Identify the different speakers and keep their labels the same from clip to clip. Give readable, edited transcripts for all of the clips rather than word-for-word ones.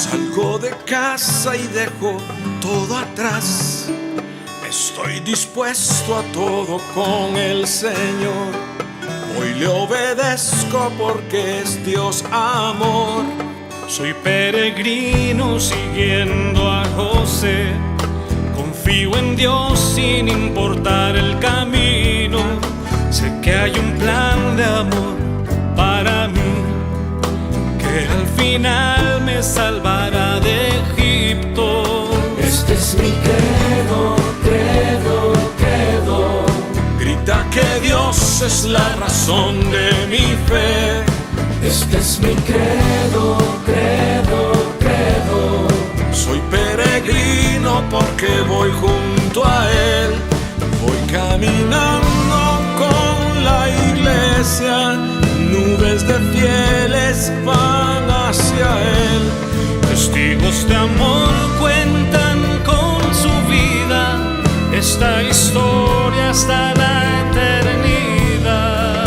Speaker 1: Salgo de casa y dejo todo atrás. Estoy dispuesto a todo con el Señor. Hoy le obedezco porque es Dios amor.
Speaker 2: Soy peregrino siguiendo a José. Confío en Dios sin importar el camino. Sé que hay un plan de amor para mí, que al final me salvará de Egipto.
Speaker 3: Este es mi credo, credo, credo.
Speaker 1: Grita que Dios es la razón de mi fe.
Speaker 3: Este es mi credo, credo, credo.
Speaker 1: Soy peregrino porque voy junto a Él. Voy caminando con la iglesia. Nubes de fieles van hacia Él.
Speaker 2: Testigos de amor cuentan con su vida esta historia hasta la eternidad.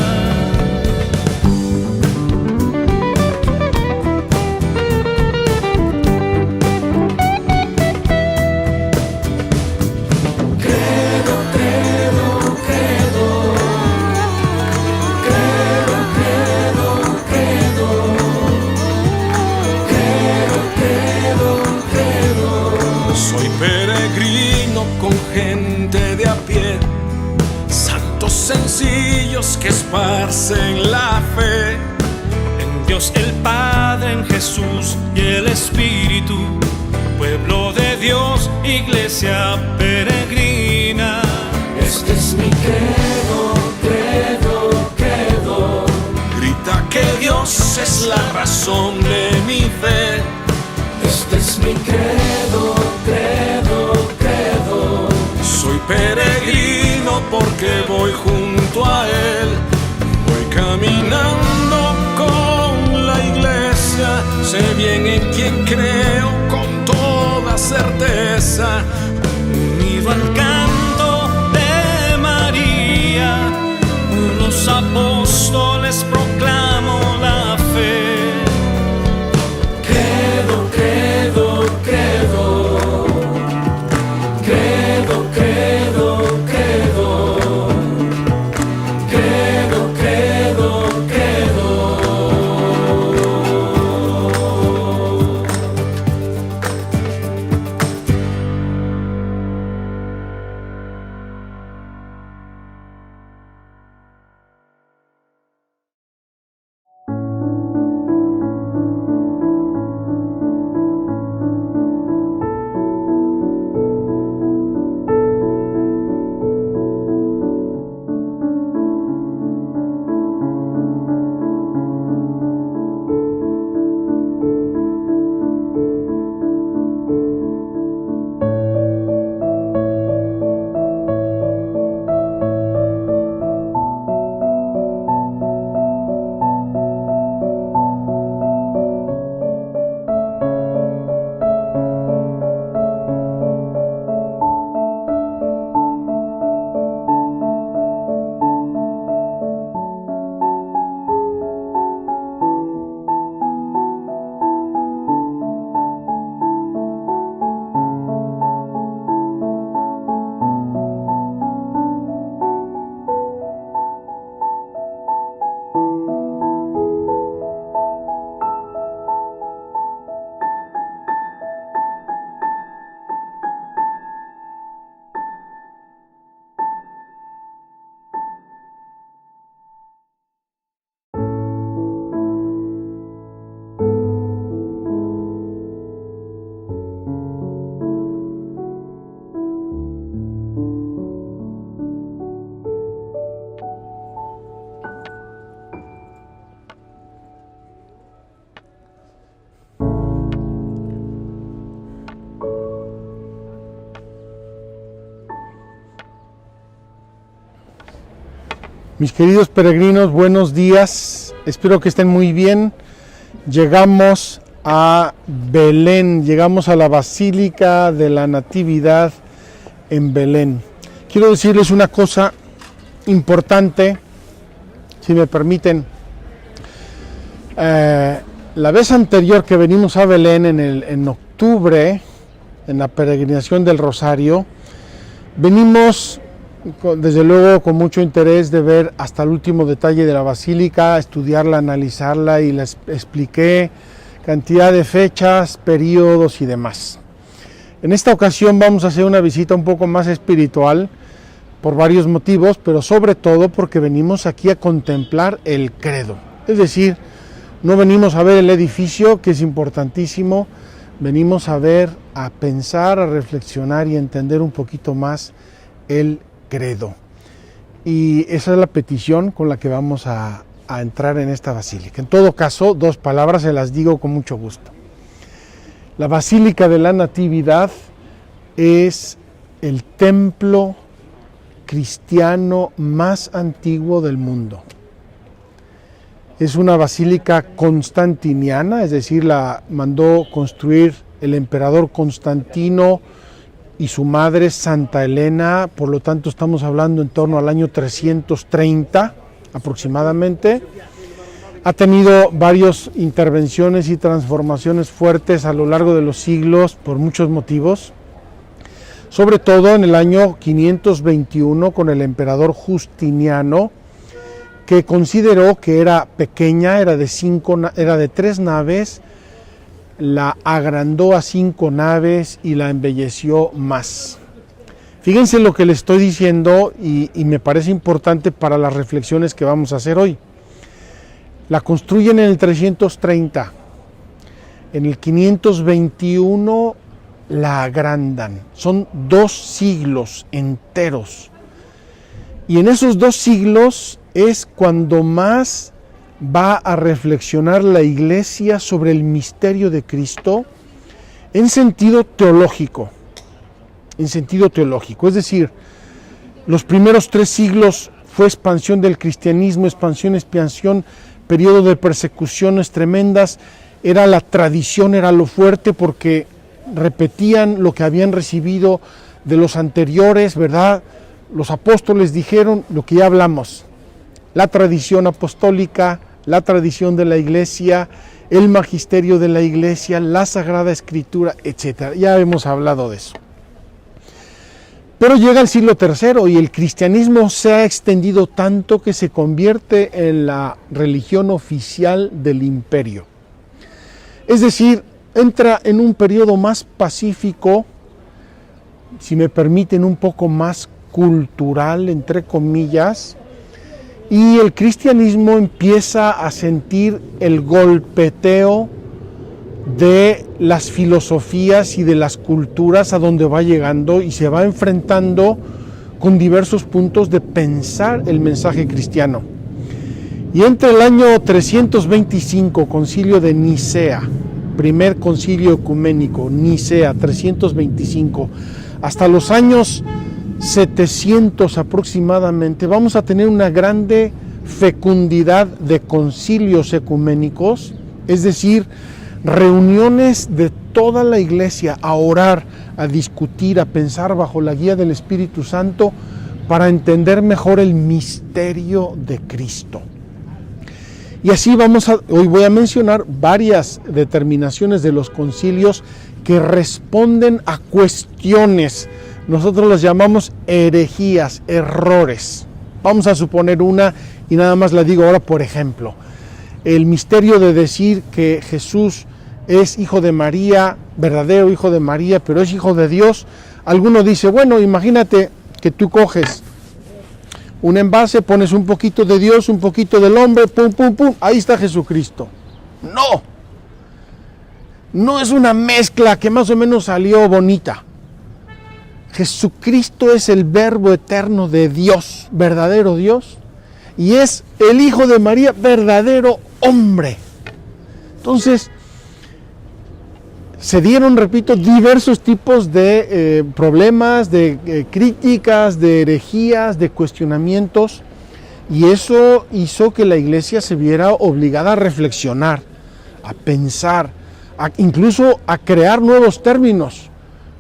Speaker 3: Credo, credo, credo. Credo, credo, credo. Credo, credo, credo.
Speaker 1: Soy peregrino con gente de a pie, santos sencillos que esparcen la fe.
Speaker 2: En Dios el Padre, en Jesús y el Espíritu, pueblo de Dios, iglesia peregrina.
Speaker 3: Este es mi credo, credo, credo.
Speaker 1: Grita que Dios es la razón de mi fe.
Speaker 3: Este es mi credo, credo, credo.
Speaker 1: Soy peregrino porque voy junto a Él. Voy caminando con la iglesia. Sé bien en quién creo con toda certeza.
Speaker 2: Unido al canto de María, los apóstoles proclamo la fe.
Speaker 3: Credo, credo, credo. Credo, credo, credo. Credo, credo, credo.
Speaker 4: Mis queridos peregrinos, buenos días, espero que estén muy bien. Llegamos a Belén, llegamos a la Basílica de la Natividad en Belén. Quiero decirles una cosa importante, si me permiten. La vez anterior que venimos a Belén en octubre, en la peregrinación del Rosario, venimos desde luego con mucho interés de ver hasta el último detalle de la basílica, estudiarla, analizarla, y les expliqué cantidad de fechas, periodos y demás. En esta ocasión vamos a hacer una visita un poco más espiritual por varios motivos, pero sobre todo porque venimos aquí a contemplar el credo. Es decir, no venimos a ver el edificio, que es importantísimo, venimos a ver, a pensar, a reflexionar y a entender un poquito más el credo. Y esa es la petición con la que vamos a entrar en esta basílica. En todo caso, 2 palabras se las digo con mucho gusto. La Basílica de la Natividad es el templo cristiano más antiguo del mundo. Es una basílica constantiniana, es decir, la mandó construir el emperador Constantino y su madre Santa Elena, por lo tanto estamos hablando en torno al año 330 aproximadamente. Ha tenido varias intervenciones y transformaciones fuertes a lo largo de los siglos por muchos motivos, sobre todo en el año 521 con el emperador Justiniano, que consideró que era pequeña, era de 3 naves, la agrandó a 5 naves y la embelleció más. Fíjense lo que le estoy diciendo y me parece importante para las reflexiones que vamos a hacer hoy. La construyen en el 330, en el 521 la agrandan, son 2 siglos enteros. Y en esos 2 siglos es cuando más va a reflexionar la Iglesia sobre el misterio de Cristo en sentido teológico. Es decir, los primeros 3 siglos fue expansión del cristianismo, expansión, periodo de persecuciones tremendas, era la tradición, era lo fuerte, porque repetían lo que habían recibido de los anteriores, ¿verdad? Los apóstoles dijeron lo que ya hablamos, la tradición apostólica, la tradición de la Iglesia, el magisterio de la Iglesia, la Sagrada Escritura, etc. Ya hemos hablado de eso. Pero llega el siglo III y el cristianismo se ha extendido tanto que se convierte en la religión oficial del imperio. Es decir, entra en un periodo más pacífico, si me permiten, un poco más cultural, entre comillas, y el cristianismo empieza a sentir el golpeteo de las filosofías y de las culturas a donde va llegando, y se va enfrentando con diversos puntos de pensar el mensaje cristiano. Y entre el año 325, concilio de Nicea, primer concilio ecuménico, Nicea 325, hasta los años 700 aproximadamente, vamos a tener una grande fecundidad de concilios ecuménicos, es decir, reuniones de toda la Iglesia a orar, a discutir, a pensar bajo la guía del Espíritu Santo para entender mejor el misterio de Cristo. Y así hoy voy a mencionar varias determinaciones de los concilios que responden a cuestiones. Nosotros las llamamos herejías, errores. Vamos a suponer una y nada más la digo ahora, por ejemplo. El misterio de decir que Jesús es hijo de María, verdadero hijo de María, pero es hijo de Dios. Alguno dice, bueno, imagínate que tú coges un envase, pones un poquito de Dios, un poquito del hombre, pum, pum, pum, ahí está Jesucristo. No es una mezcla que más o menos salió bonita. Jesucristo es el Verbo eterno de Dios, verdadero Dios, y es el Hijo de María, verdadero hombre. Entonces, se dieron, repito, diversos tipos de problemas, de críticas, de herejías, de cuestionamientos, y eso hizo que la Iglesia se viera obligada a reflexionar, a pensar, incluso a crear nuevos términos,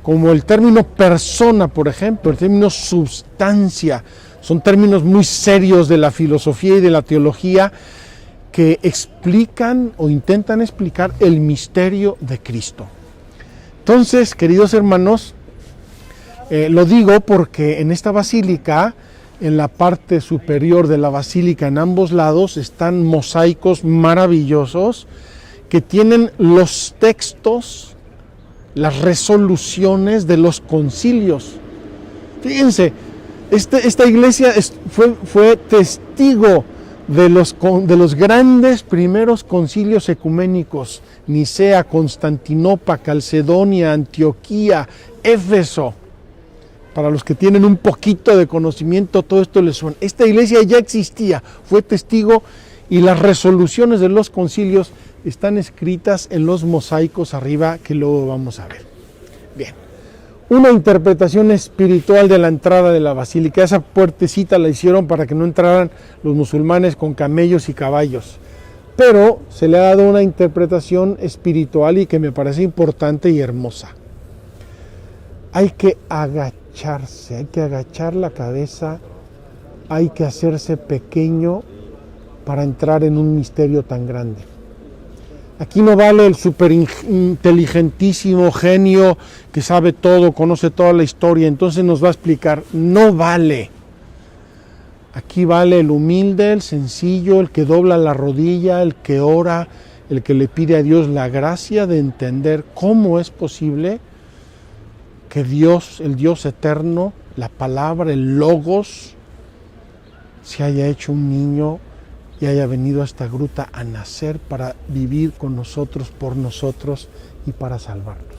Speaker 4: como el término persona, por ejemplo, el término substancia. Son términos muy serios de la filosofía y de la teología que explican o intentan explicar el misterio de Cristo. Entonces, queridos hermanos, lo digo porque en esta basílica, en la parte superior de la basílica, en ambos lados, están mosaicos maravillosos que tienen los textos, las resoluciones de los concilios. Fíjense, esta iglesia fue testigo de los grandes primeros concilios ecuménicos: Nicea, Constantinopla, Calcedonia, Antioquía, Éfeso. Para los que tienen un poquito de conocimiento, todo esto les suena. Esta iglesia ya existía, fue testigo, y las resoluciones de los concilios están escritas en los mosaicos arriba, que luego vamos a ver. Bien, una interpretación espiritual de la entrada de la basílica. Esa puertecita la hicieron para que no entraran los musulmanes con camellos y caballos, pero se le ha dado una interpretación espiritual y que me parece importante y hermosa. Hay que agacharse, hay que agachar la cabeza, hay que hacerse pequeño para entrar en un misterio tan grande. Aquí no vale el superinteligentísimo genio que sabe todo, conoce toda la historia, entonces nos va a explicar. No vale. Aquí vale el humilde, el sencillo, el que dobla la rodilla, el que ora, el que le pide a Dios la gracia de entender cómo es posible que Dios, el Dios eterno, la palabra, el logos, se haya hecho un niño y haya venido a esta gruta a nacer para vivir con nosotros, por nosotros y para salvarnos.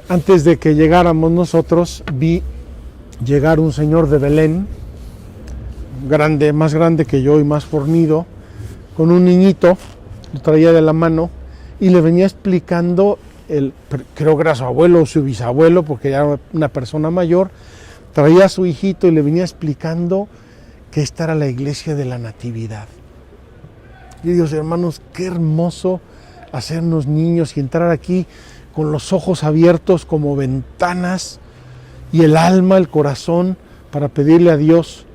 Speaker 4: Antes de que llegáramos nosotros, vi llegar un señor de Belén, grande, más grande que yo y más fornido, con un niñito, lo traía de la mano y le venía explicando, creo que era su abuelo o su bisabuelo, porque ya era una persona mayor, traía a su hijito y le venía explicando que esta era la iglesia de la Natividad. Y Dios, hermanos, qué hermoso hacernos niños y entrar aquí con los ojos abiertos como ventanas y el alma, el corazón, para pedirle a Dios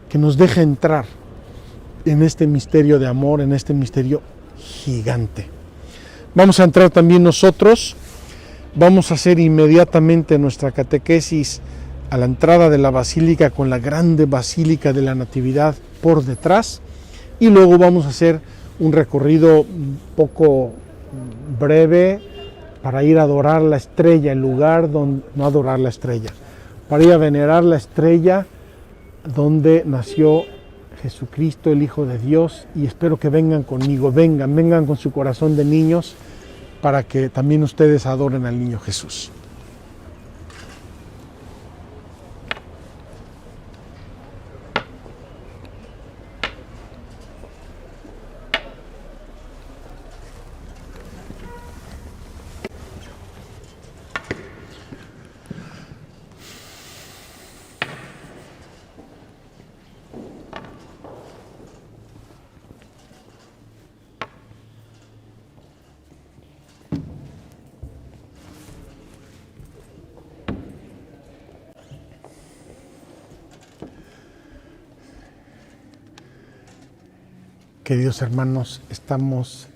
Speaker 4: que nos deje entrar en este misterio de amor, en este misterio gigante. Vamos a entrar también nosotros, vamos a hacer inmediatamente nuestra catequesis a la entrada de la basílica, con la grande basílica de la Natividad por detrás, y luego vamos a hacer un recorrido un poco breve para ir a adorar la estrella, el lugar donde, no adorar la estrella, para ir a venerar la estrella donde nació Jesucristo, el Hijo de Dios, y espero que vengan conmigo, vengan con su corazón de niños, para que también ustedes adoren al niño Jesús. Queridos hermanos, estamos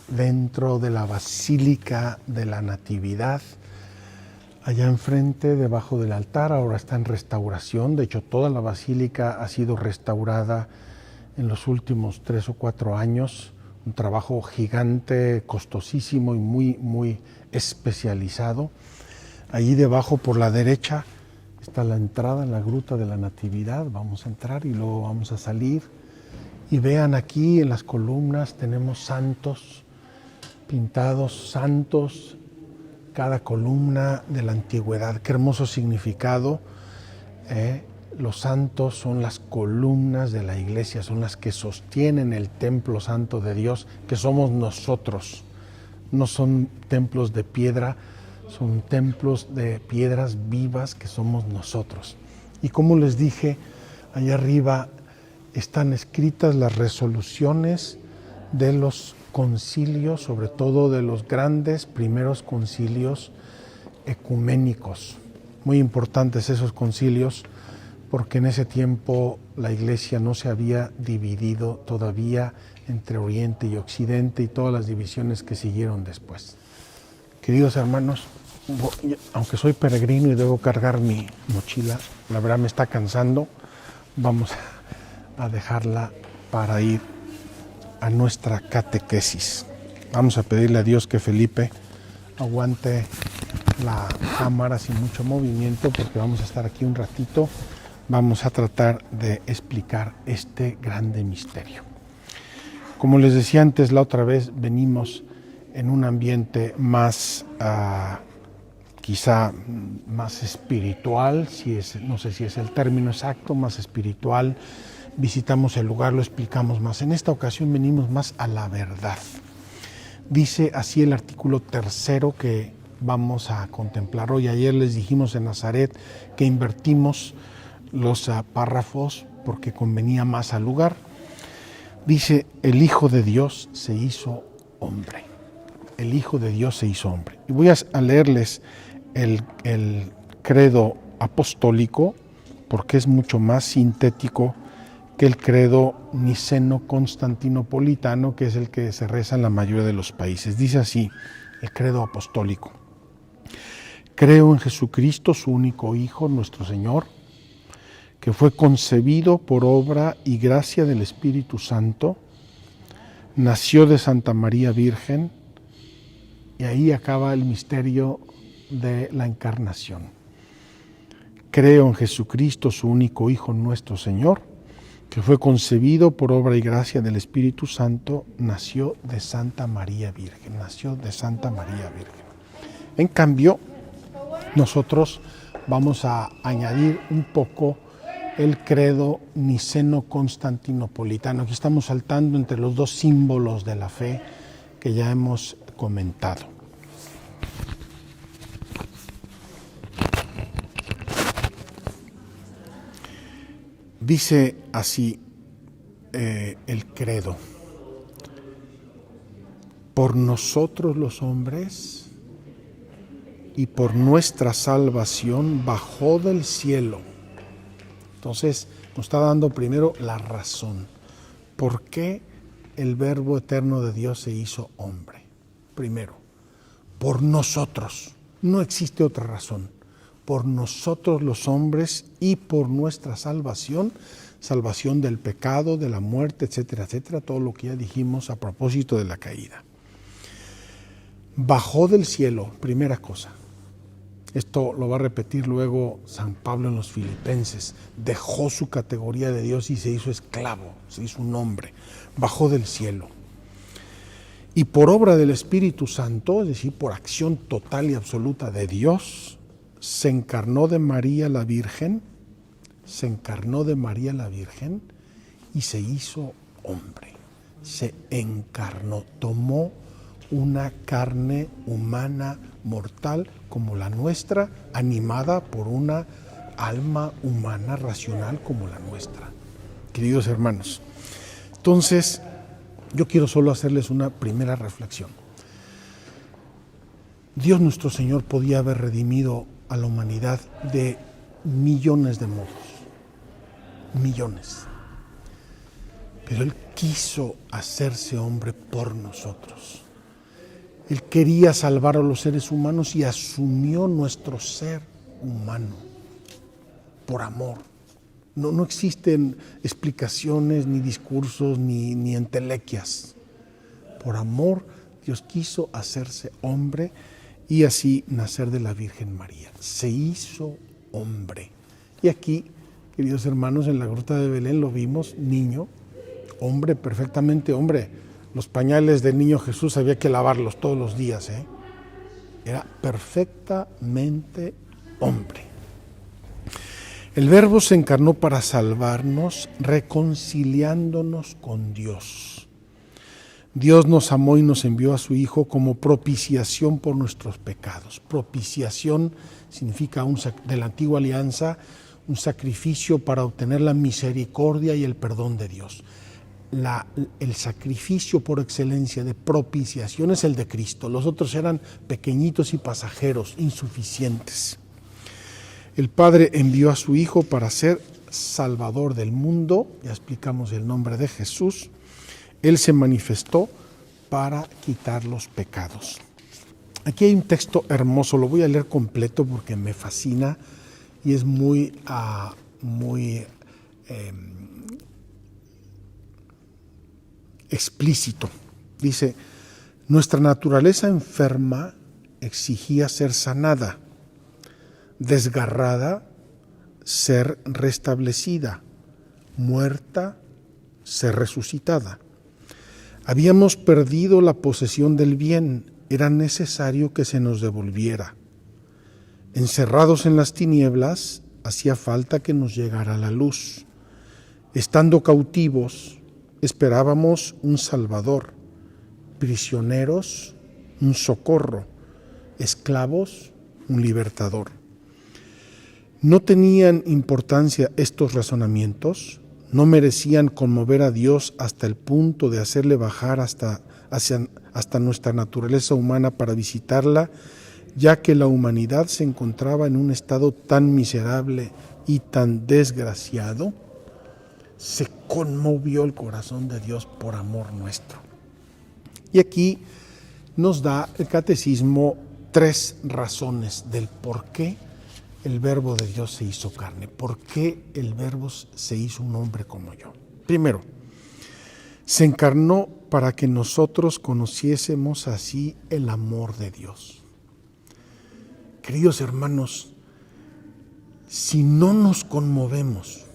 Speaker 4: dentro de la Basílica de la Natividad, allá enfrente, debajo del altar. Ahora está en restauración. De hecho, toda la basílica ha sido restaurada en los últimos 3 o 4 años. Un trabajo gigante, costosísimo y muy especializado. Allí debajo, por la derecha, está la entrada en la gruta de la Natividad. Vamos a entrar y luego vamos a salir. Y vean, aquí en las columnas tenemos santos pintados, santos, cada columna de la antigüedad. Qué hermoso significado. Los santos son las columnas de la iglesia, son las que sostienen el templo santo de Dios, que somos nosotros. No son templos de piedra, son templos de piedras vivas que somos nosotros. Y como les dije, allá arriba están escritas las resoluciones de los concilios, sobre todo de los grandes primeros concilios ecuménicos. Muy importantes esos concilios, porque en ese tiempo la iglesia no se había dividido todavía entre Oriente y Occidente y todas las divisiones que siguieron después. Queridos hermanos, aunque soy peregrino y debo cargar mi mochila, la verdad me está cansando, vamos a dejarla para ir a nuestra catequesis. Vamos a pedirle a Dios que Felipe aguante la cámara sin mucho movimiento, porque vamos a estar aquí un ratito. Vamos a tratar de explicar este grande misterio. Como les decía antes, la otra vez venimos en un ambiente más, quizá más espiritual, no sé si es el término exacto, más espiritual. Visitamos el lugar, lo explicamos más. En esta ocasión venimos más a la verdad. Dice así el artículo 3 que vamos a contemplar hoy. Ayer les dijimos en Nazaret que invertimos los párrafos porque convenía más al lugar. Dice, el Hijo de Dios se hizo hombre. El Hijo de Dios se hizo hombre. Y voy a leerles el credo apostólico porque es mucho más sintético que el credo niceno-constantinopolitano, que es el que se reza en la mayoría de los países. Dice así el credo apostólico: creo en Jesucristo, su único Hijo, nuestro Señor, que fue concebido por obra y gracia del Espíritu Santo, nació de Santa María Virgen, y ahí acaba el misterio de la encarnación. Creo en Jesucristo, su único Hijo, nuestro Señor, que fue concebido por obra y gracia del Espíritu Santo, nació de Santa María Virgen, En cambio, nosotros vamos a añadir un poco el credo niceno-constantinopolitano. Aquí estamos saltando entre los dos símbolos de la fe que ya hemos comentado. Dice así el credo: por nosotros los hombres y por nuestra salvación bajó del cielo. Entonces nos está dando primero la razón. ¿Por qué el Verbo eterno de Dios se hizo hombre? Primero, por nosotros. No existe otra razón. Por nosotros los hombres y por nuestra salvación, salvación del pecado, de la muerte, etcétera, etcétera, todo lo que ya dijimos a propósito de la caída. Bajó del cielo, primera cosa. Esto lo va a repetir luego San Pablo en los Filipenses. Dejó su categoría de Dios y se hizo esclavo, se hizo un hombre. Bajó del cielo. Y por obra del Espíritu Santo, es decir, por acción total y absoluta de Dios, se encarnó de María la Virgen, y se hizo hombre. Se encarnó, tomó una carne humana mortal como la nuestra, animada por una alma humana racional como la nuestra. Queridos hermanos, entonces yo quiero solo hacerles una primera reflexión. Dios nuestro Señor podía haber redimido a la humanidad de millones de modos, millones. Pero Él quiso hacerse hombre por nosotros. Él quería salvar a los seres humanos y asumió nuestro ser humano por amor. No existen explicaciones, ni discursos, ni entelequias. Por amor, Dios quiso hacerse hombre y así nacer de la Virgen María. Se hizo hombre. Y aquí, queridos hermanos, en la gruta de Belén lo vimos, niño, hombre, perfectamente hombre. Los pañales del niño Jesús había que lavarlos todos los días, Era perfectamente hombre. El Verbo se encarnó para salvarnos, reconciliándonos con Dios. Dios nos amó y nos envió a su Hijo como propiciación por nuestros pecados. Propiciación significa de la antigua alianza, un sacrificio para obtener la misericordia y el perdón de Dios. El sacrificio por excelencia de propiciación es el de Cristo. Los otros eran pequeñitos y pasajeros, insuficientes. El Padre envió a su Hijo para ser Salvador del mundo, ya explicamos el nombre de Jesús, Él se manifestó para quitar los pecados. Aquí hay un texto hermoso, lo voy a leer completo porque me fascina y es muy explícito. Dice: nuestra naturaleza enferma exigía ser sanada, desgarrada, ser restablecida, muerta, ser resucitada. Habíamos perdido la posesión del bien, era necesario que se nos devolviera. Encerrados en las tinieblas, hacía falta que nos llegara la luz. Estando cautivos, esperábamos un Salvador, prisioneros, un socorro, esclavos, un libertador. ¿No tenían importancia estos razonamientos? ¿No merecían conmover a Dios hasta el punto de hacerle bajar hasta nuestra naturaleza humana para visitarla, ya que la humanidad se encontraba en un estado tan miserable y tan desgraciado? Se conmovió el corazón de Dios por amor nuestro. Y aquí nos da el catecismo 3 razones del por qué el Verbo de Dios se hizo carne, por qué el Verbo se hizo un hombre como yo. Primero, se encarnó para que nosotros conociésemos así el amor de Dios. Queridos hermanos, si no nos conmovemos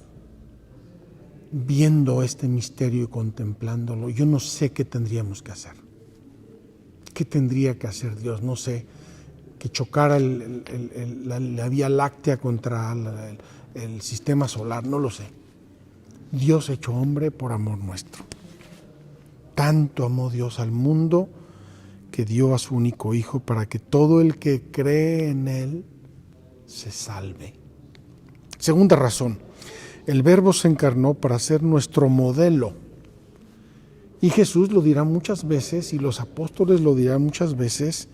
Speaker 4: viendo este misterio y contemplándolo, yo no sé qué tendríamos que hacer. ¿Qué tendría que hacer Dios? No sé, que chocara la Vía Láctea contra el sistema solar, no lo sé. Dios hecho hombre por amor nuestro. Tanto amó Dios al mundo que dio a su único Hijo para que todo el que cree en Él se salve. Segunda razón, el Verbo se encarnó para ser nuestro modelo. Y Jesús lo dirá muchas veces, y los apóstoles lo dirán muchas veces.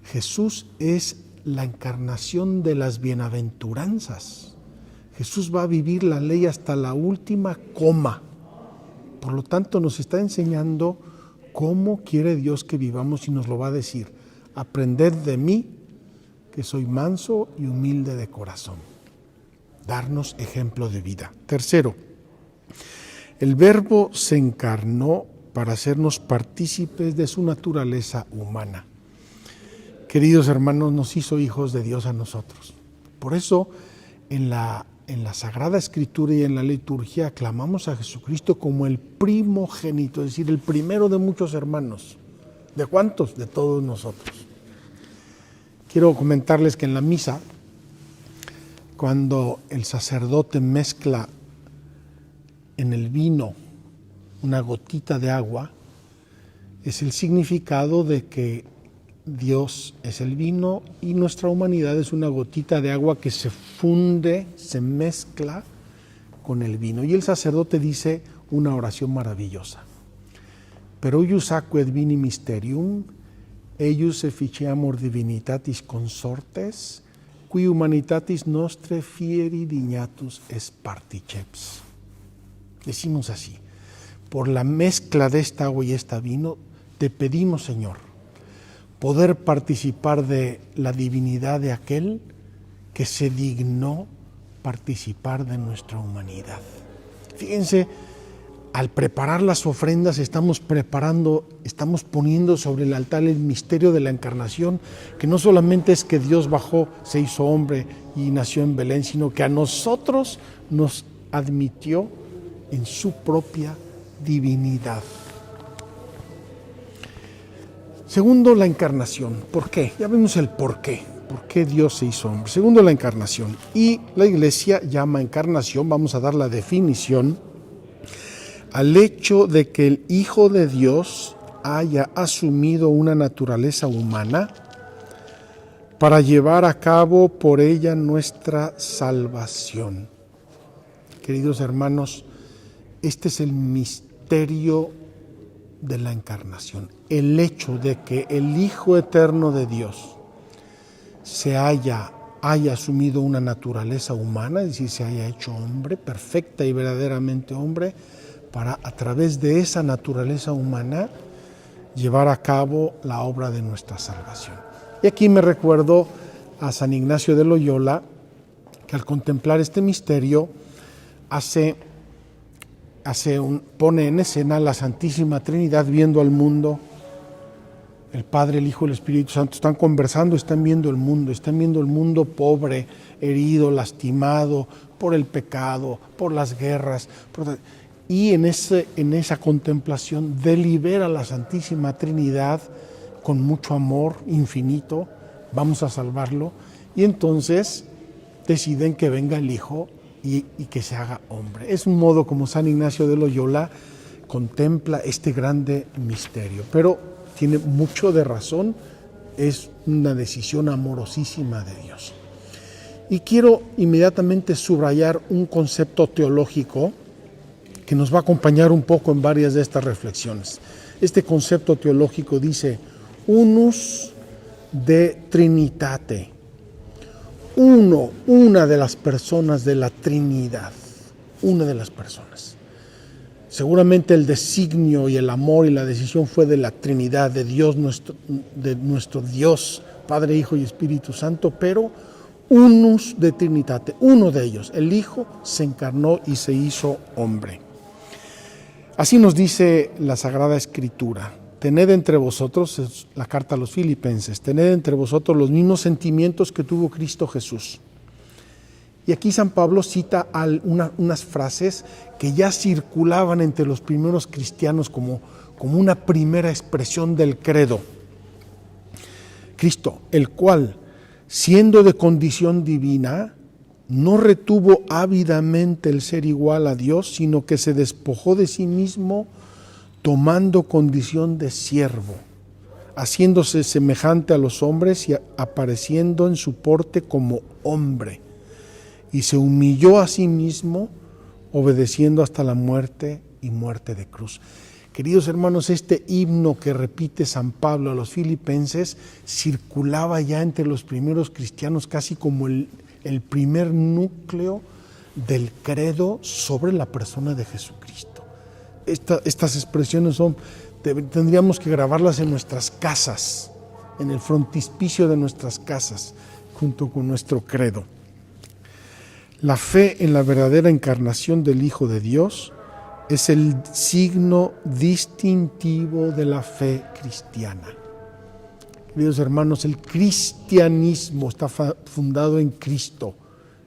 Speaker 4: Jesús es la encarnación de las bienaventuranzas. Jesús va a vivir la ley hasta la última coma. Por lo tanto, nos está enseñando cómo quiere Dios que vivamos y nos lo va a decir. Aprended de mí, que soy manso y humilde de corazón. Darnos ejemplo de vida. Tercero, el Verbo se encarnó para hacernos partícipes de su naturaleza humana. Queridos hermanos, nos hizo hijos de Dios a nosotros. Por eso, en la Sagrada Escritura y en la liturgia aclamamos a Jesucristo como el primogénito, es decir, el primero de muchos hermanos. ¿De cuántos? De todos nosotros. Quiero comentarles que en la misa, cuando el sacerdote mezcla en el vino una gotita de agua, es el significado de que Dios es el vino y nuestra humanidad es una gotita de agua que se funde, se mezcla con el vino. Y el sacerdote dice una oración maravillosa. Peruius aquae et vini mysterium, eius efficiamur divinitatis consortes, qui humanitatis nostre fieri dignatus es particeps. Decimos así: por la mezcla de esta agua y este vino, te pedimos, Señor, poder participar de la divinidad de aquel que se dignó participar de nuestra humanidad. Fíjense, al preparar las ofrendas estamos poniendo sobre el altar el misterio de la encarnación, que no solamente es que Dios bajó, se hizo hombre y nació en Belén, sino que a nosotros nos admitió en su propia divinidad. Segundo, la encarnación. ¿Por qué? Ya vemos el por qué. ¿Por qué Dios se hizo hombre? Segundo, la encarnación. Y la Iglesia llama encarnación, vamos a dar la definición, al hecho de que el Hijo de Dios haya asumido una naturaleza humana para llevar a cabo por ella nuestra salvación. Queridos hermanos, este es el misterio de la encarnación, el hecho de que el Hijo eterno de Dios se haya haya asumido una naturaleza humana, es decir, se haya hecho hombre, perfecta y verdaderamente hombre, para a través de esa naturaleza humana llevar a cabo la obra de nuestra salvación. Y aquí me recuerdo a San Ignacio de Loyola, que al contemplar este misterio pone en escena la Santísima Trinidad viendo al mundo. El Padre, el Hijo y el Espíritu Santo están conversando, están viendo el mundo pobre, herido, lastimado por el pecado, por las guerras. Y en esa contemplación delibera la Santísima Trinidad con mucho amor infinito, vamos a salvarlo, y entonces deciden que venga el Hijo y que se haga hombre. Es un modo como San Ignacio de Loyola contempla este grande misterio, pero tiene mucho de razón, es una decisión amorosísima de Dios. Y quiero inmediatamente subrayar un concepto teológico que nos va a acompañar un poco en varias de estas reflexiones. Este concepto teológico dice: unus de Trinitate, una de las personas de la Trinidad, una de las personas. Seguramente el designio y el amor y la decisión fue de la Trinidad, de nuestro Dios, Padre, Hijo y Espíritu Santo, pero unus de Trinitate, uno de ellos, el Hijo, se encarnó y se hizo hombre. Así nos dice la Sagrada Escritura: tened entre vosotros, es la carta a los Filipenses, tened entre vosotros los mismos sentimientos que tuvo Cristo Jesús. Y aquí San Pablo cita unas frases que ya circulaban entre los primeros cristianos como una primera expresión del credo. Cristo, el cual, siendo de condición divina, no retuvo ávidamente el ser igual a Dios, sino que se despojó de sí mismo, tomando condición de siervo, haciéndose semejante a los hombres y apareciendo en su porte como hombre. Y se humilló a sí mismo, obedeciendo hasta la muerte y muerte de cruz. Queridos hermanos, este himno que repite San Pablo a los filipenses circulaba ya entre los primeros cristianos casi como el primer núcleo del credo sobre la persona de Jesucristo. Estas expresiones tendríamos que grabarlas en nuestras casas, en el frontispicio de nuestras casas, junto con nuestro credo. La fe en la verdadera encarnación del Hijo de Dios es el signo distintivo de la fe cristiana. Queridos hermanos, el cristianismo está fundado en Cristo.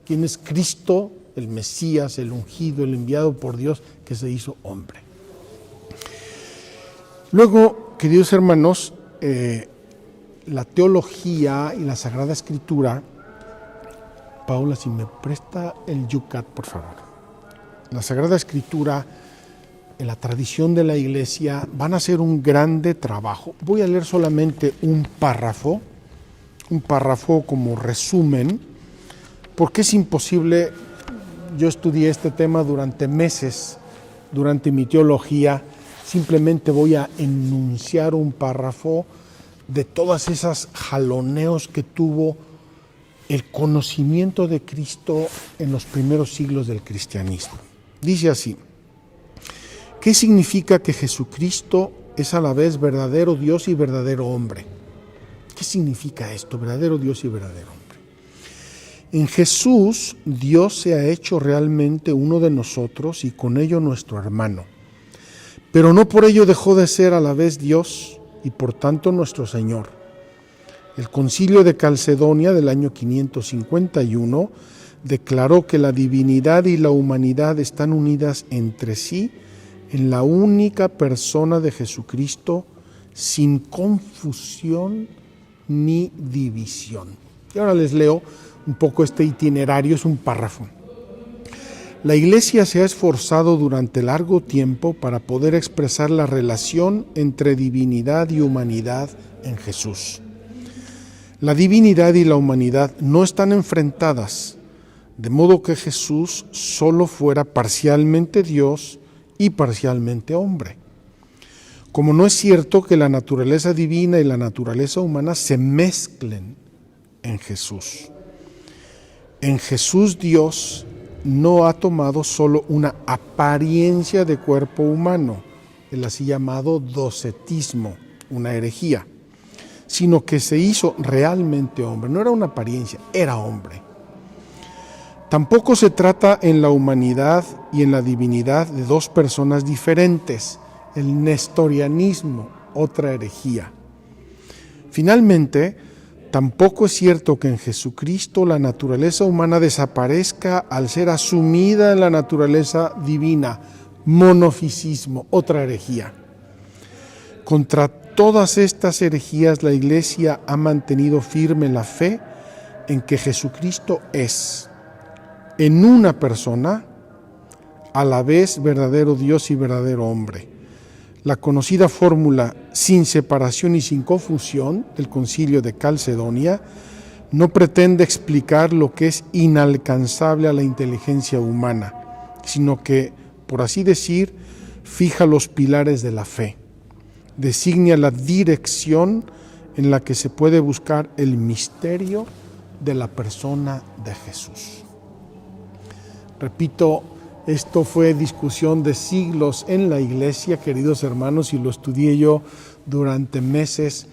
Speaker 4: ¿Quién es Cristo? El Mesías, el ungido, el enviado por Dios, que se hizo hombre. Luego, queridos hermanos, la teología y la Sagrada Escritura. Paula, si me presta el yucat, por favor. La Sagrada Escritura, en la tradición de la Iglesia, van a hacer un grande trabajo. Voy a leer solamente un párrafo como resumen, porque es imposible. Yo estudié este tema durante meses, durante mi teología. Simplemente voy a enunciar un párrafo de todas esas jaloneos que tuvo el conocimiento de Cristo en los primeros siglos del cristianismo. Dice así: ¿qué significa que Jesucristo es a la vez verdadero Dios y verdadero hombre? ¿Qué significa esto, verdadero Dios y verdadero hombre? En Jesús, Dios se ha hecho realmente uno de nosotros y con ello nuestro hermano. Pero no por ello dejó de ser a la vez Dios y por tanto nuestro Señor. El Concilio de Calcedonia del año 551 declaró que la divinidad y la humanidad están unidas entre sí en la única persona de Jesucristo, sin confusión ni división. Y ahora les leo un poco este itinerario, es un párrafo. La Iglesia se ha esforzado durante largo tiempo para poder expresar la relación entre divinidad y humanidad en Jesús. La divinidad y la humanidad no están enfrentadas, de modo que Jesús solo fuera parcialmente Dios y parcialmente hombre. Como no es cierto que la naturaleza divina y la naturaleza humana se mezclen en Jesús. En Jesús Dios no ha tomado solo una apariencia de cuerpo humano, el así llamado docetismo, una herejía, sino que se hizo realmente hombre. No era una apariencia, era hombre. Tampoco se trata en la humanidad y en la divinidad de dos personas diferentes, el nestorianismo, otra herejía. Finalmente, tampoco es cierto que en Jesucristo la naturaleza humana desaparezca al ser asumida en la naturaleza divina, monofisismo, otra herejía. Contra todas estas herejías, la Iglesia ha mantenido firme la fe en que Jesucristo es, en una persona, a la vez verdadero Dios y verdadero hombre. La conocida fórmula sin separación y sin confusión del Concilio de Calcedonia no pretende explicar lo que es inalcanzable a la inteligencia humana, sino que, por así decir, fija los pilares de la fe, designa la dirección en la que se puede buscar el misterio de la persona de Jesús. Repito, esto fue discusión de siglos en la Iglesia, queridos hermanos, y lo estudié yo durante meses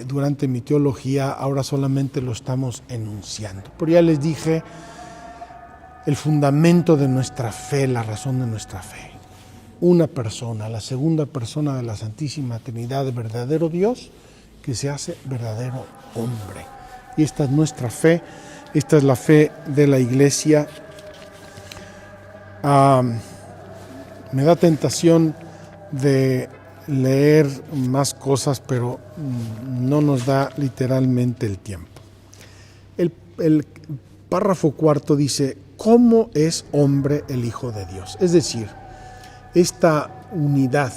Speaker 4: durante mi teología. Ahora solamente lo estamos enunciando. Pero ya les dije el fundamento de nuestra fe, la razón de nuestra fe. Una persona, la segunda persona de la Santísima Trinidad, verdadero Dios, que se hace verdadero hombre. Y esta es nuestra fe, esta es la fe de la Iglesia. Me da tentación de leer más cosas, pero no nos da literalmente el tiempo. El párrafo cuarto dice: ¿cómo es hombre el Hijo de Dios? Es decir, esta unidad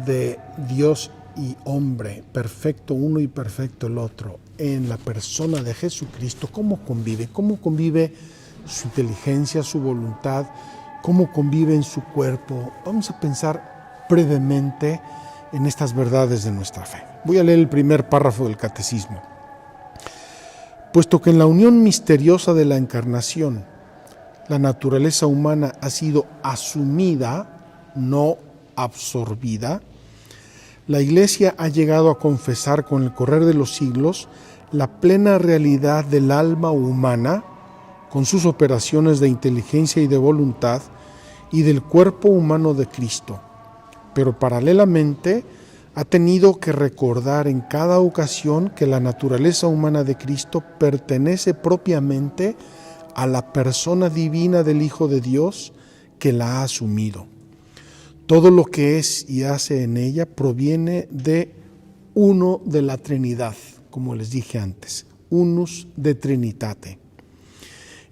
Speaker 4: de Dios y hombre, perfecto uno y perfecto el otro, en la persona de Jesucristo, ¿cómo convive? ¿Cómo convive su inteligencia, su voluntad? ¿Cómo convive en su cuerpo? Vamos a pensar brevemente en estas verdades de nuestra fe. Voy a leer el primer párrafo del Catecismo. Puesto que en la unión misteriosa de la encarnación, la naturaleza humana ha sido asumida, no absorbida, la Iglesia ha llegado a confesar con el correr de los siglos la plena realidad del alma humana, con sus operaciones de inteligencia y de voluntad, y del cuerpo humano de Cristo, pero paralelamente ha tenido que recordar en cada ocasión que la naturaleza humana de Cristo pertenece propiamente a la persona divina del Hijo de Dios que la ha asumido. Todo lo que es y hace en ella proviene de uno de la Trinidad, como les dije antes, unus de Trinitate.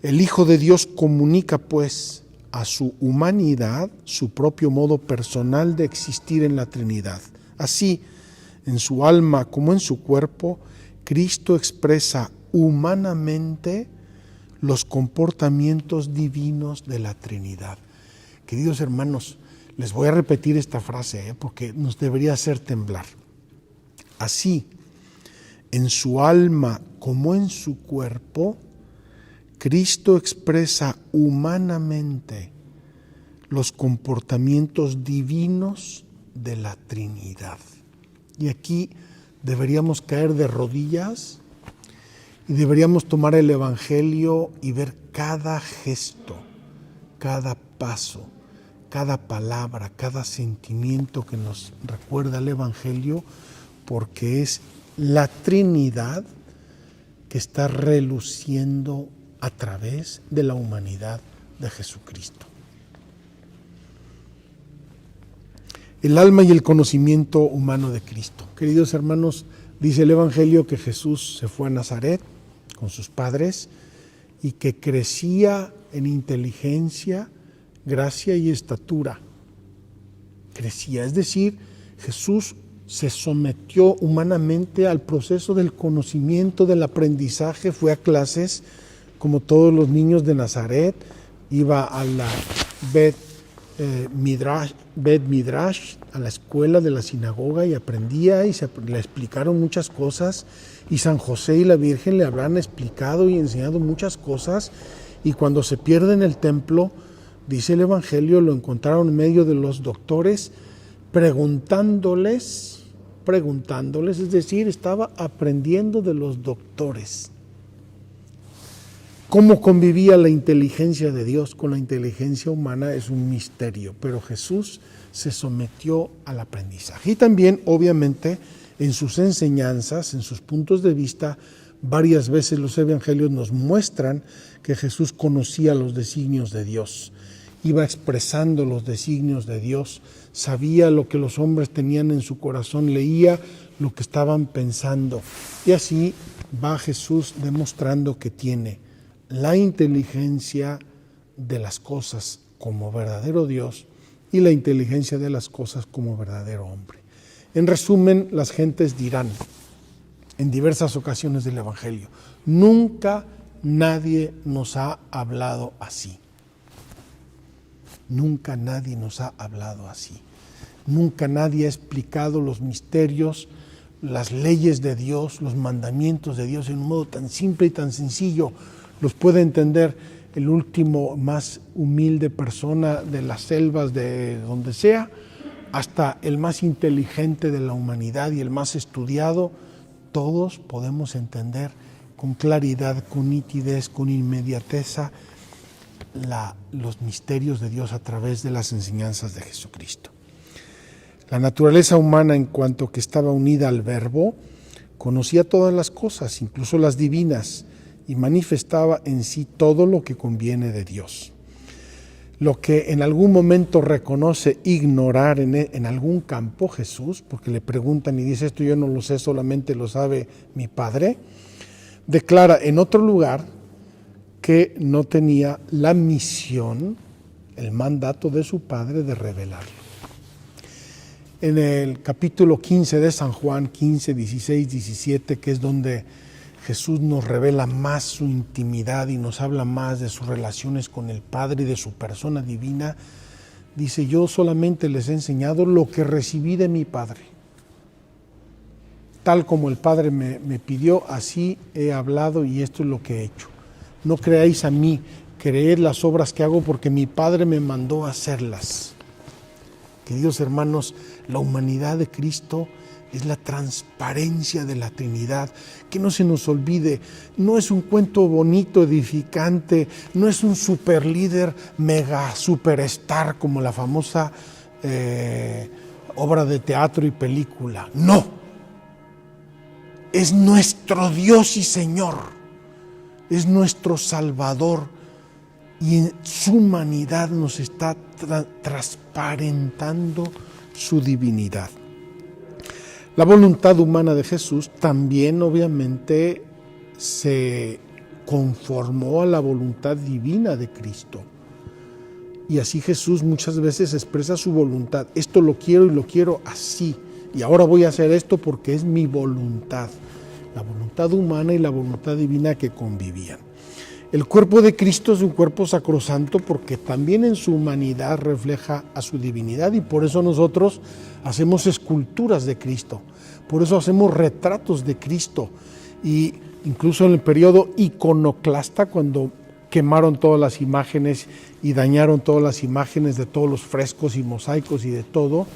Speaker 4: El Hijo de Dios comunica, pues, a su humanidad su propio modo personal de existir en la Trinidad. Así, en su alma como en su cuerpo, Cristo expresa humanamente los comportamientos divinos de la Trinidad. Queridos hermanos, les voy a repetir esta frase porque nos debería hacer temblar. Así, en su alma como en su cuerpo, Cristo expresa humanamente los comportamientos divinos de la Trinidad. Y aquí deberíamos caer de rodillas y deberíamos tomar el Evangelio y ver cada gesto, cada paso, cada palabra, cada sentimiento que nos recuerda el Evangelio, porque es la Trinidad que está reluciendo a través de la humanidad de Jesucristo. El alma y el conocimiento humano de Cristo. Queridos hermanos, dice el Evangelio que Jesús se fue a Nazaret con sus padres y que crecía en inteligencia, gracia y estatura. Crecía, es decir, Jesús se sometió humanamente al proceso del conocimiento, del aprendizaje, fue a clases como todos los niños de Nazaret, iba a la Bet Bet Midrash, a la escuela de la sinagoga, y aprendía y le explicaron muchas cosas, y San José y la Virgen le habrán explicado y enseñado muchas cosas, y cuando se pierde en el templo, dice el Evangelio, lo encontraron en medio de los doctores preguntándoles, es decir, estaba aprendiendo de los doctores. ¿Cómo convivía la inteligencia de Dios con la inteligencia humana? Es un misterio, pero Jesús se sometió al aprendizaje. Y también, obviamente, en sus enseñanzas, en sus puntos de vista, varias veces los evangelios nos muestran que Jesús conocía los designios de Dios, iba expresando los designios de Dios, sabía lo que los hombres tenían en su corazón, leía lo que estaban pensando. Y así va Jesús demostrando que tiene la inteligencia de las cosas como verdadero Dios y la inteligencia de las cosas como verdadero hombre. En resumen, las gentes dirán en diversas ocasiones del Evangelio: nunca nadie nos ha hablado así. Nunca nadie nos ha hablado así. Nunca nadie ha explicado los misterios, las leyes de Dios, los mandamientos de Dios en un modo tan simple y tan sencillo. Los puede entender el último, más humilde persona de las selvas, de donde sea, hasta el más inteligente de la humanidad y el más estudiado. Todos podemos entender con claridad, con nitidez, con inmediateza los misterios de Dios a través de las enseñanzas de Jesucristo. La naturaleza humana, en cuanto que estaba unida al Verbo, conocía todas las cosas, incluso las divinas, y manifestaba en sí todo lo que conviene de Dios. Lo que en algún momento reconoce ignorar en algún campo Jesús, porque le preguntan y dice: esto yo no lo sé, solamente lo sabe mi Padre, declara en otro lugar que no tenía la misión, el mandato de su Padre de revelarlo. En el capítulo 15 de San Juan, 15, 16, 17, que es donde Jesús nos revela más su intimidad y nos habla más de sus relaciones con el Padre y de su persona divina, dice: yo solamente les he enseñado lo que recibí de mi Padre. Tal como el Padre me pidió, así he hablado y esto es lo que he hecho. No creáis a mí, creed las obras que hago, porque mi Padre me mandó a hacerlas. Queridos hermanos, la humanidad de Cristo es la transparencia de la Trinidad. Que no se nos olvide, no es un cuento bonito, edificante, no es un superlíder, mega superstar como la famosa obra de teatro y película. No, es nuestro Dios y Señor, es nuestro Salvador, y en su humanidad nos está transparentando su divinidad. La voluntad humana de Jesús también obviamente se conformó a la voluntad divina de Cristo. Y así Jesús muchas veces expresa su voluntad. Esto lo quiero y lo quiero así. Y ahora voy a hacer esto porque es mi voluntad. La voluntad humana y la voluntad divina que convivían. El cuerpo de Cristo es un cuerpo sacrosanto porque también en su humanidad refleja a su divinidad, y por eso nosotros hacemos esculturas de Cristo, por eso hacemos retratos de Cristo. Y incluso en el periodo iconoclasta, cuando quemaron todas las imágenes y dañaron todas las imágenes de todos los frescos y mosaicos y de todo,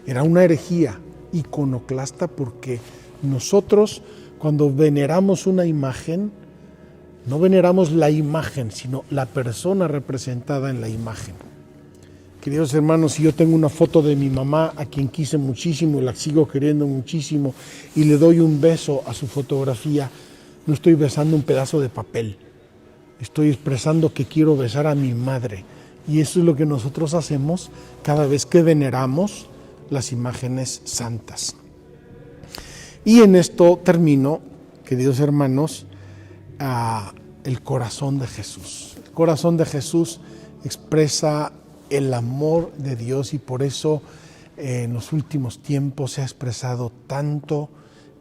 Speaker 4: era una herejía iconoclasta, porque nosotros cuando veneramos una imagen, no veneramos la imagen, sino la persona representada en la imagen. Queridos hermanos, si yo tengo una foto de mi mamá, a quien quise muchísimo y la sigo queriendo muchísimo, y le doy un beso a su fotografía, no estoy besando un pedazo de papel. Estoy expresando que quiero besar a mi madre. Y eso es lo que nosotros hacemos cada vez que veneramos las imágenes santas. Y en esto termino, queridos hermanos, el corazón de Jesús. El corazón de Jesús expresa el amor de Dios, y por eso en los últimos tiempos se ha expresado tanto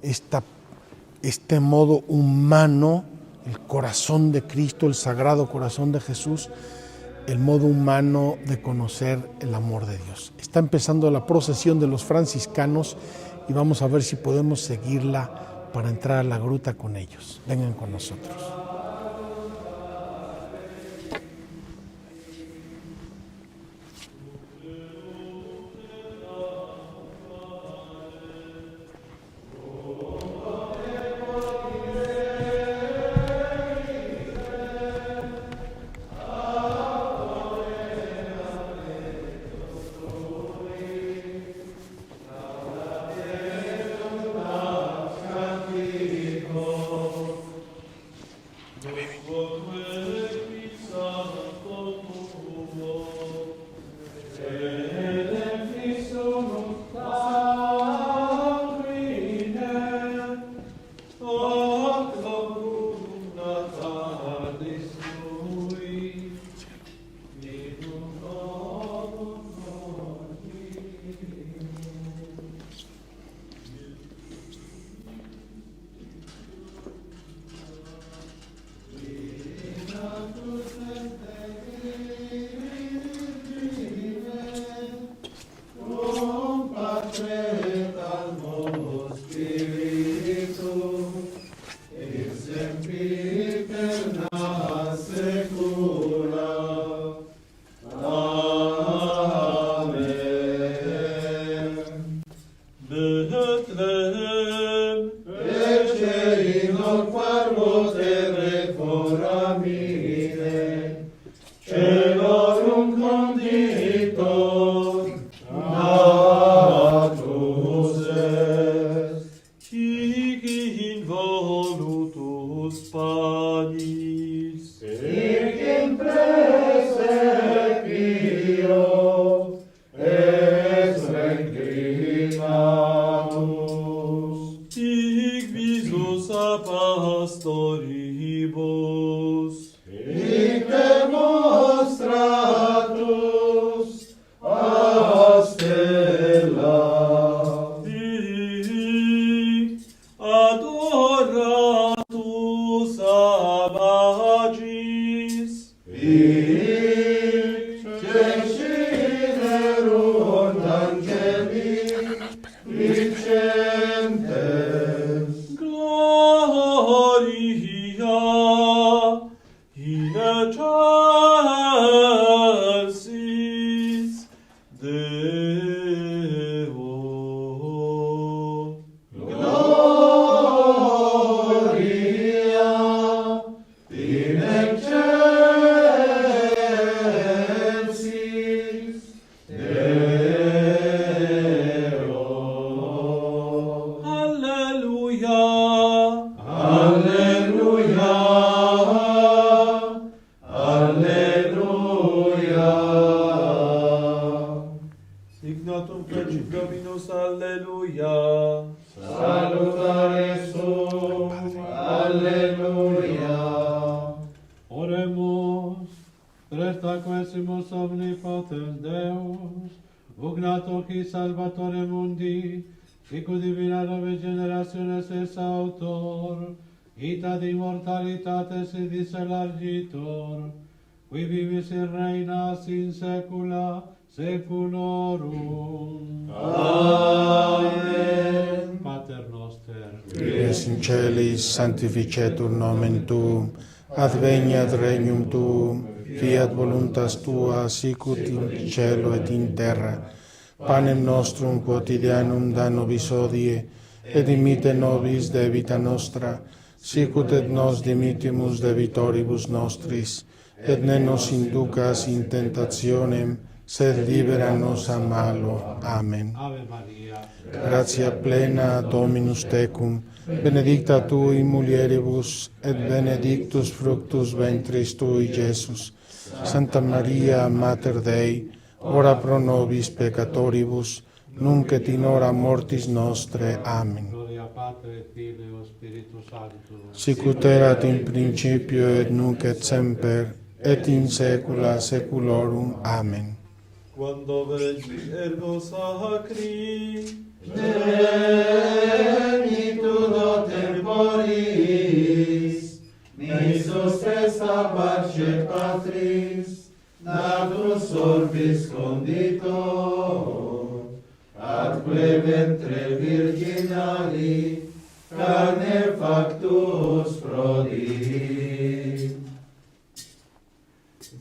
Speaker 4: este modo humano, el corazón de Cristo, el sagrado corazón de Jesús, el modo humano de conocer el amor de Dios. Está empezando la procesión de los franciscanos y vamos a ver si podemos seguirla para entrar a la gruta con ellos. Vengan con nosotros.
Speaker 5: Salvatore mundi, sicut divina nove generationes es autor, ita de immortalitates edis elargitor, qui vivis et reinas in saecula saeculorum. Amen. Pater noster,
Speaker 4: qui es in celis, sanctificetur nomen tuum, adveniat regnum tuum, fiat voluntas tua, sicut in cielo et in terra. Panem nostrum quotidianum da nobis hodie, et dimitte nobis debita nostra, sicut et nos dimittimus debitoribus nostris, et ne nos inducas in tentationem, sed libera nos a malo. Amen.
Speaker 5: Ave Maria,
Speaker 4: Gratia plena Dominus tecum, benedicta tui mulieribus, et benedictus fructus ventris tui, Iesus. Santa Maria, Mater Dei, ora pro nobis peccatoribus, nunc et in hora mortis nostre. Amen.
Speaker 5: gloria Patri et Filio et Spiritus Sanctus.
Speaker 4: Sicut erat in principio et nunc et semper, et in saecula saeculorum. Amen.
Speaker 2: Quando vegli ergo sacri,
Speaker 3: Plenitudo temporis, nixus est abace Patris,
Speaker 2: natus orbis condito, atque ventre virginali, carne factus prodigi.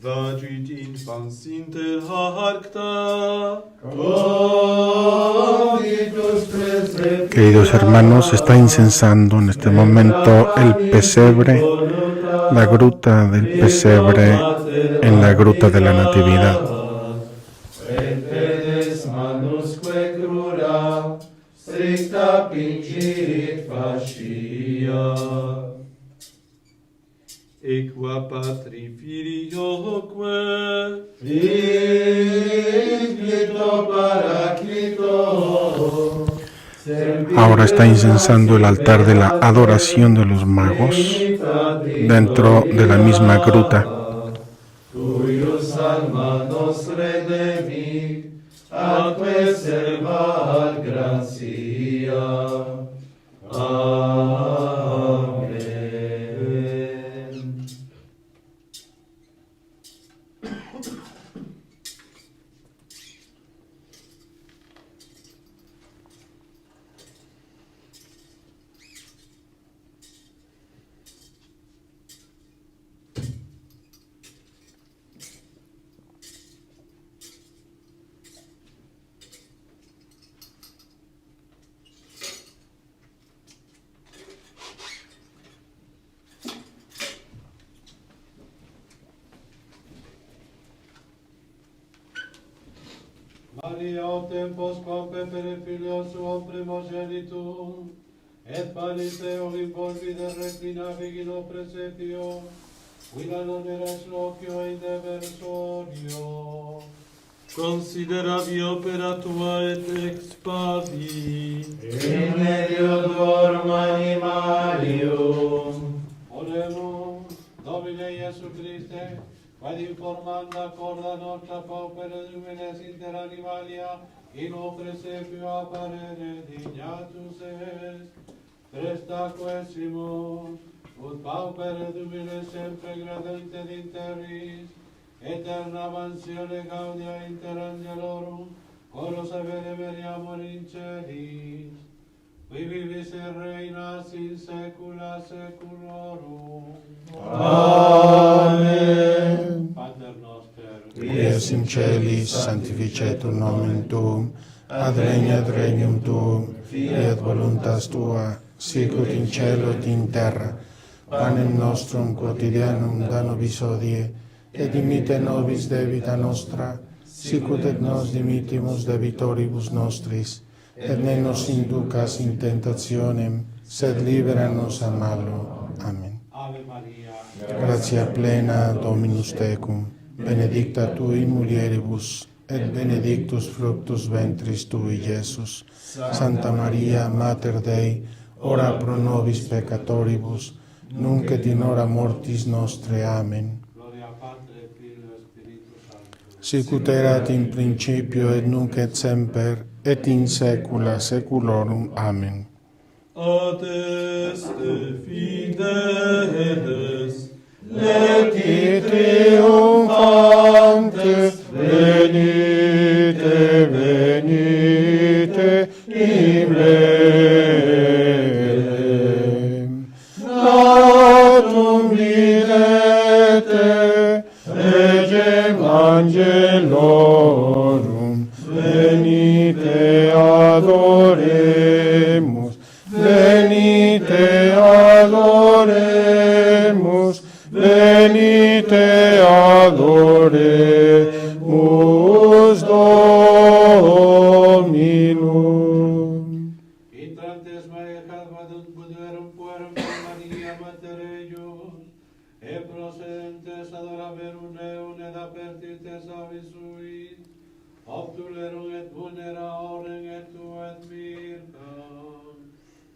Speaker 2: Vagit infans inter harcta, conditus presepit.
Speaker 4: Queridos hermanos, se está incensando en este momento el pesebre, la gruta del pesebre en la gruta de la Natividad.
Speaker 2: Et pedes manusque crura, stricta pingit fascia. Equa patri filioque, Ficlito paraclito.
Speaker 4: Ahora está incensando el altar de la adoración de los magos dentro de la misma gruta.
Speaker 2: Cuius alma nostre demit, atque servat gratia. Amen.
Speaker 5: Maria o tempos quampe per filio suo primogenitum, et panis Deo volvide reclina vigilo presepio, quila non eras locio in deversorio.
Speaker 2: Consideravi opera tua et expavi.
Speaker 3: In medio dorm animalium.
Speaker 5: Oremus, Domine Iesu Christe, quod informando corda nostra paupere lumines inter animalia, in o presepio apparere dignatus est. Presta quesimus, ut paupere lumines sempre gradente d'interris, eterna mansione gaudia inter angelorum, coros avere veriamur in celis, qui vivis et reinas in saecula saeculorum.
Speaker 2: Amen.
Speaker 5: Pater noster,
Speaker 4: Qui es in celis, sanctificetur nomen tuum, adveniat regnum tuum, fiat voluntas tua, sicut in cielo et in terra. Panem nostrum quotidianum da nobis hodie, et dimitte nobis debita nostra, sicut et nos dimittimus debitoribus nostris, et ne nos inducas in tentationem, sed libera nos a malo. Amen.
Speaker 5: Ave Maria,
Speaker 4: Gratia plena Dominus tecum, benedicta tui mulieribus, et benedictus fructus ventris tui, Iesus. Santa Maria, Mater Dei, ora pro nobis peccatoribus, nunc et in hora mortis nostre. Amen.
Speaker 5: gloria Patri, Filio et Spiritus Sancto.
Speaker 4: Sicut erat in principio et nunc et semper, et in saecula saeculorum. Amen.
Speaker 2: Adeste fideles,
Speaker 4: Leti triumphantes, venite, venite, in Betlem. Natum videte, regem angelorum, venite adoremus, venite adoremus, venite adoremus Dominum.
Speaker 5: Intrantes maecat vadunt puderum puerum Maria Mater eius, et procedentes adoraverum eum et apertites avis suis, obtulerum et munera orem et tu et mirtam.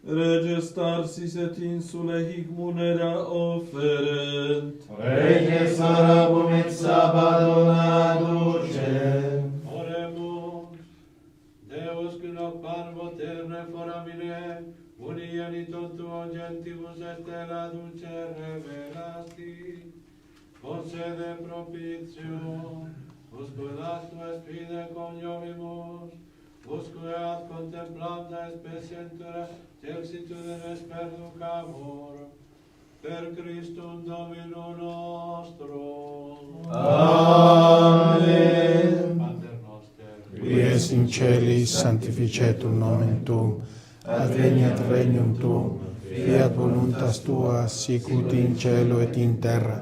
Speaker 2: reges Tarsis et insulae hic munera offerent.
Speaker 3: Reges Arabum et Sabbathum aducem.
Speaker 5: Oremus, Deus qui noc parvo terne foramine, unigenitum tuum gentibus et tela dulce revelasti, concede propizio, usque lasque fide coniovimus, usque ad contemplanda especientura celsitudes perducamur, per Christum Domino nostro.
Speaker 3: Amen.
Speaker 5: Pater noster,
Speaker 4: Qui es in celis sanctificetur nomen tuum, adveniat regnum tuum, fiat voluntas tua, sicut in cielo et in terra.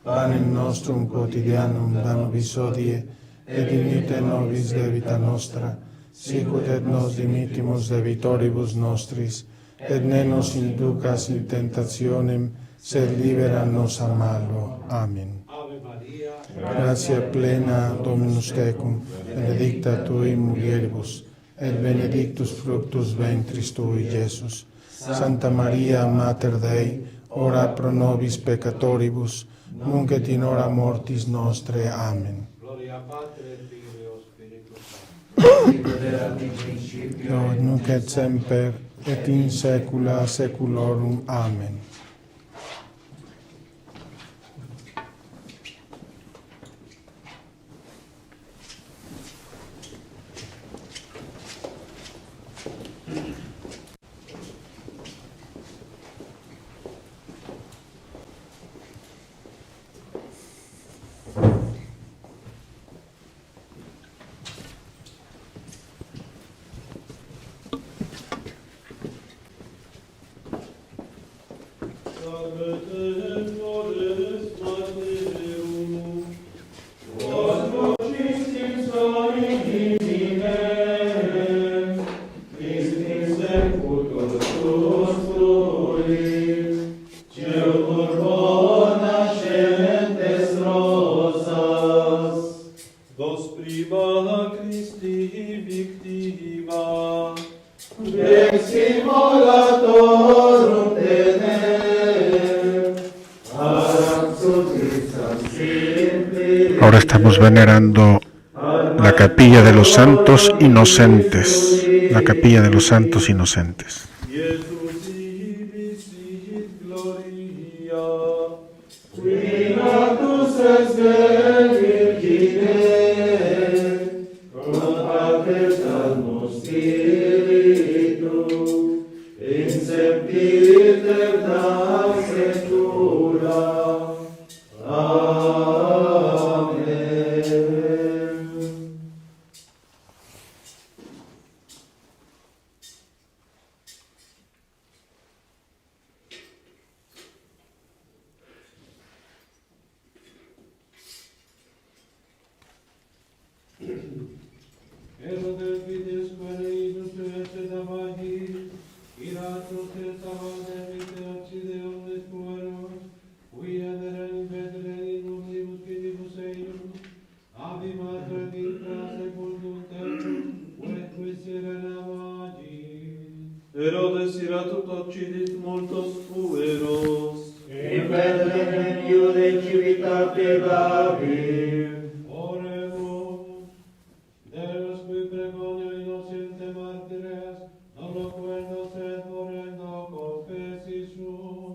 Speaker 4: Panem nostrum quotidianum da nobis hodie, et dimitte nobis debita nostra, sicut et nos dimittimus debitoribus nostris, et ne nos inducas in tentationem, sed libera nos a malo. Amen.
Speaker 5: Ave Maria,
Speaker 4: Gratia plena Dominus tecum, benedicta tui mulieribus, et benedictus fructus ventris tui, Iesus. Santa Maria, Mater Dei, ora pro nobis peccatoribus, nunc et in hora mortis nostre. Amen.
Speaker 5: gloria Patri et Filio Spiritus Sancti.
Speaker 3: Sic erat in principio,
Speaker 4: Et nunc et semper, et in saecula saeculorum. Amen.
Speaker 2: Salve Tenores Mateum, vos vocis in solidiminem, Christi secutor tuus fruit, Celtur bona sementes rosas, vos prima Christi victima,
Speaker 3: Veximolatorum tenem, ad suffisam simpli.
Speaker 4: Ahora estamos venerando la capilla de los santos inocentes. La capilla de los santos inocentes.
Speaker 2: Iesus ibi sit gloria,
Speaker 3: Qui natus est Virgine, cum potestas Spiritu, in sempiter nascetura. Amen.
Speaker 5: Erodes vides queritus est damahi, iratus est avademite accide omnes pueros, qui aderen vedere in omnibus fidibus eius, abi matre dicta secundum tecum, queque sirena magis.
Speaker 2: Herodes iratus occidit multos pueros,
Speaker 3: In Bethlehem Iude civitate David,
Speaker 5: Oremus, Deus qui pregonio innocente martires, non loquendo sed morendo confessi sum,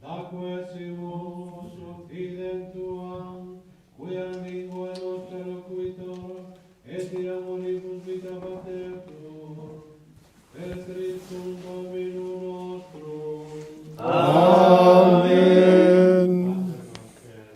Speaker 5: daquesimus fidem tuam, quia lingua nostra loquitor, et iamoribus vita patertur, per Christum Domino nostrum.
Speaker 3: Amen.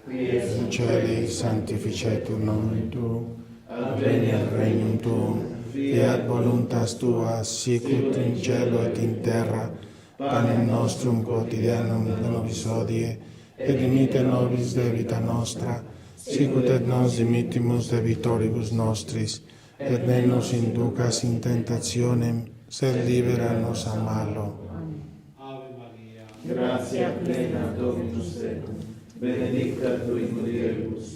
Speaker 4: Qui es in celis sanctificetur nomen tuum,
Speaker 3: Adveniat
Speaker 4: regnum tuum, fiat voluntas tua, sicut in cielo et in terra. Panem nostrum quotidianum da nobis hodie, et dimitte nobis debita nostra, sicut et nos dimittimus debitoribus nostris, et ne nos inducas in tentationem, sed libera nos a malo.
Speaker 5: Ave Maria,
Speaker 3: Gratia plena Dominus tecum, benedicta tui mulieribus,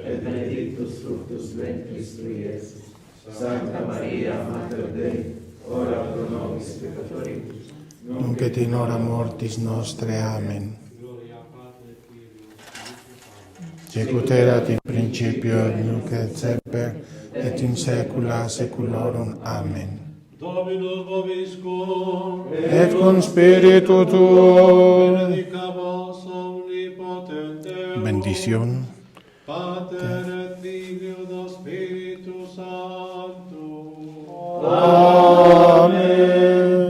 Speaker 3: et benedictus fructus ventris tui, Iesus. Sancta Maria, Mater Dei, ora pro nobis peccatoribus,
Speaker 4: Nunc et in hora mortis nostre. Amen.
Speaker 5: gloria Patri et Filio Spiritus Sancti.
Speaker 4: Sicut erat in principio, et nunc et semper, et in saecula saeculorum. Amen.
Speaker 2: Dominus vobiscum,
Speaker 4: Et cum spiritu tuo.
Speaker 5: Benedica vos omnipotentem,
Speaker 4: bendición.
Speaker 5: Pater et Filio et Spiritus Sancto.
Speaker 4: Amén.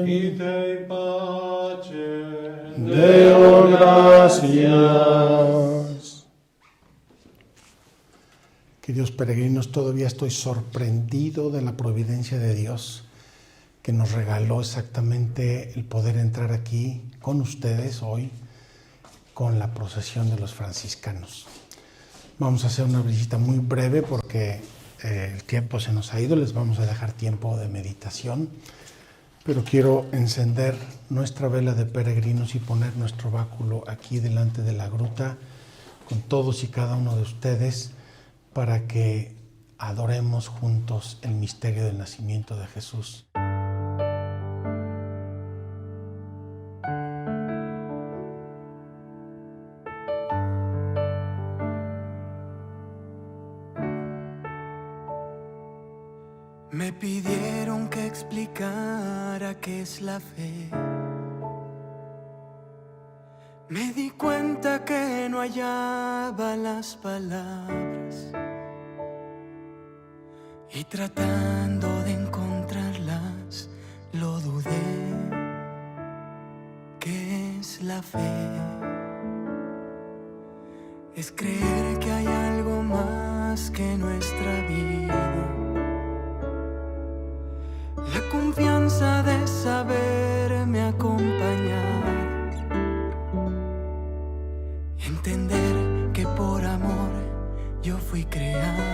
Speaker 5: Ite in pace.
Speaker 4: Deo gracias. Queridos peregrinos, todavía estoy sorprendido de la providencia de Dios que nos regaló exactamente el poder entrar aquí con ustedes hoy con la procesión de los franciscanos. Vamos a hacer una visita muy breve porque el tiempo se nos ha ido, les vamos a dejar tiempo de meditación, pero quiero encender nuestra vela de peregrinos y poner nuestro báculo aquí delante de la gruta con todos y cada uno de ustedes para que adoremos juntos el misterio del nacimiento de Jesús.
Speaker 6: Me pidieron que explicara qué es la fe. Me di cuenta que no hallaba las palabras y tratando de encontrarlas lo dudé. ¿Qué es la fe? Es creer que hay algo más que nuestra vida. La confianza de saberme acompañar. Entender que por amor yo fui creado.